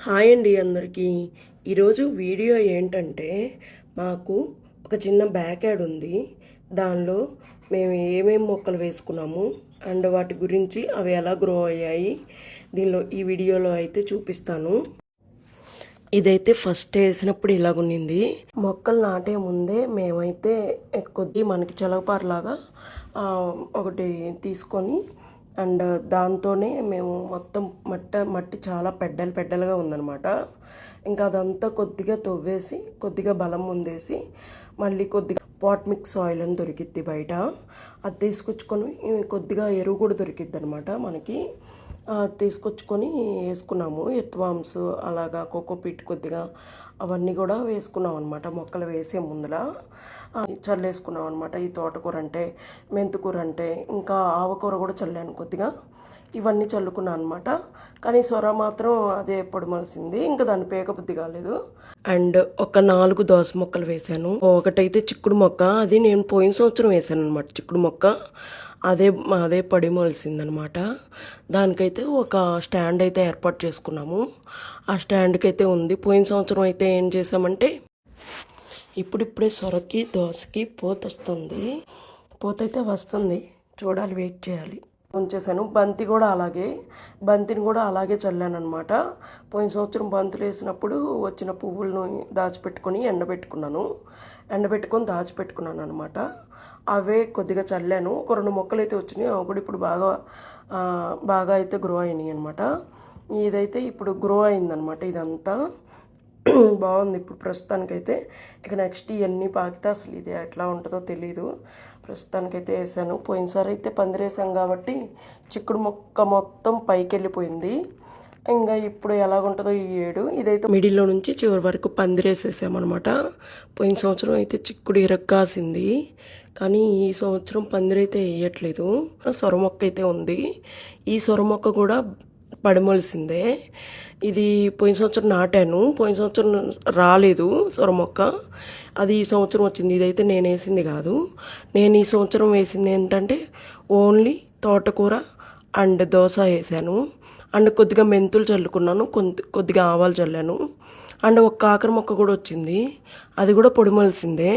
Hi అండి అందరికీ. ఈరోజు వీడియో ఏంటంటే మాకు ఒక చిన్న బ్యాక్ యార్డ్ ఉంది. దానిలో మేము ఏమేమి మొక్కలు వేసుకున్నాము అండ్ వాటి గురించి అవి ఎలా గ్రో అయ్యాయి దీనిలో ఈ వీడియోలో అయితే చూపిస్తాను. ఇదైతే ఫస్ట్ వేసినప్పుడు ఇలాగుండింది. మొక్కలు నాటే ముందే మేమైతే కొద్ది మనకి చలవపారలాగా ఒకటి తీసుకొని అండ్ దాంతోనే మేము మొత్తం మట్టి చాలా పెద్దలుగా ఉందన్నమాట. ఇంకా అదంతా కొద్దిగా తవ్వేసి కొద్దిగా బలం ముందేసి మళ్ళీ కొద్దిగా పాట్ మిక్స్ ఆయిల్ అని దొరికిద్ది బయట, అది తీసుకొచ్చుకొని కొద్దిగా ఎరువు కూడా దొరికిద్ది అనమాట మనకి. తీసుకొచ్చుకొని వేసుకున్నాము. ఎర్త్వామ్స్ అలాగా కోకోపీట్ కొద్దిగా అవన్నీ కూడా వేసుకున్నాం అనమాట. మొక్కలు వేసే ముందర చల్లేసుకున్నాం అనమాట. ఈ తోటకూర అంటే, మెంతుకూర అంటే, ఇంకా ఆవకూర కూడా చల్లాను కొద్దిగా. ఇవన్నీ చల్లుకున్నాను అనమాట. కానీ సొర మాత్రం అదే పొడిమలిసింది, ఇంకా దాన్ని పేకబుద్ధి కాలేదు. అండ్ ఒక 4 దోస మొక్కలు వేశాను. ఒకటైతే చిక్కుడు మొక్క, అది నేను పోయిన సంవత్సరం వేశాను అనమాట. చిక్కుడు మొక్క అదే పడిమలిసిందనమాట. దానికైతే ఒక స్టాండ్ అయితే ఏర్పాటు చేసుకున్నాము. ఆ స్టాండ్కి అయితే ఉంది. పోయిన సంవత్సరం అయితే ఏం చేసామంటే ఇప్పుడిప్పుడే సొరకి దోసకి పోత వస్తుంది. పోత అయితే వస్తుంది, చూడాలి, వెయిట్ చేయాలి. ఉంచేసాను. బంతిని కూడా అలాగే చల్లాను అనమాట. పోయిన సంవత్సరం బంతులు వేసినప్పుడు వచ్చిన పువ్వులను దాచిపెట్టుకొని ఎండబెట్టుకొని దాచిపెట్టుకున్నాను అనమాట. అవే కొద్దిగా చల్లాను. ఒక 2 మొక్కలు అయితే వచ్చినాయి. అవి కూడా ఇప్పుడు బాగా అయితే గ్రో అయినాయి అనమాట. ఇదైతే ఇప్పుడు గ్రో అయిందనమాట. ఇదంతా బాగుంది ఇప్పుడు ప్రస్తుతానికైతే. ఇక నెక్స్ట్ ఇవన్నీ పాకితే అసలు ఇది ఎట్లా ఉంటుందో తెలీదు. ప్రస్తుతానికైతే వేసాను. పోయినసారి అయితే పందిరేసాం కాబట్టి చిక్కుడు మొక్క మొత్తం పైకి వెళ్ళిపోయింది. ఇంకా ఇప్పుడు ఎలాగుంటుందో ఈ ఏడు. ఇదైతే మిడిల్లో నుంచి చివరి వరకు పందిరేసేసామన్నమాట. పోయిన సంవత్సరం అయితే చిక్కుడు ఇరక్కాసింది, కానీ ఈ సంవత్సరం పందిరైతే వేయట్లేదు. సొర మొక్క అయితే ఉంది. ఈ సొర మొక్క కూడా పడిమొలిసిందే. ఇది పోయిన సంవత్సరం నాటాను. పోయిన సంవత్సరం రాలేదు సొర మొక్క, అది ఈ సంవత్సరం వచ్చింది. ఇదైతే నేను వేసింది కాదు. నేను ఈ సంవత్సరం వేసింది ఏంటంటే ఓన్లీ తోటకూర అండ్ దోస వేసాను. అండ్ కొద్దిగా మెంతులు చల్లుకున్నాను, కొద్దిగా ఆవాలు చల్లాను. అండ్ ఒక కాకర మొక్క కూడా వచ్చింది, అది కూడా పొడిమలిసిందే.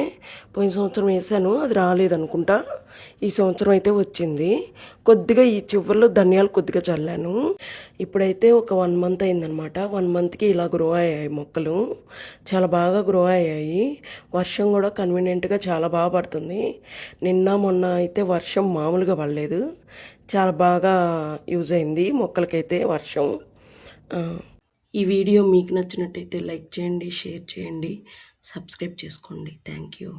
పోయిన సంవత్సరం వేసాను, అది రాలేదనుకుంటా. ఈ సంవత్సరం అయితే వచ్చింది. కొద్దిగా ఈ చివరిలో ధనియాలు కొద్దిగా చల్లాను. ఇప్పుడైతే ఒక 1 మంత్ అయిందనమాట. 1 మంత్కి ఇలా గ్రో అయ్యాయి మొక్కలు, చాలా బాగా గ్రో అయ్యాయి. వర్షం కూడా కన్వీనియంట్గా చాలా బాగా పడుతుంది. నిన్న మొన్న అయితే వర్షం మామూలుగా పడలేదు, చాలా బాగా యూజ్ అయింది మొక్కలకైతే వర్షం. ఈ వీడియో మీకు నచ్చినట్టయితే లైక్ చేయండి, షేర్ చేయండి, సబ్స్క్రైబ్ చేసుకోండి. Thank you.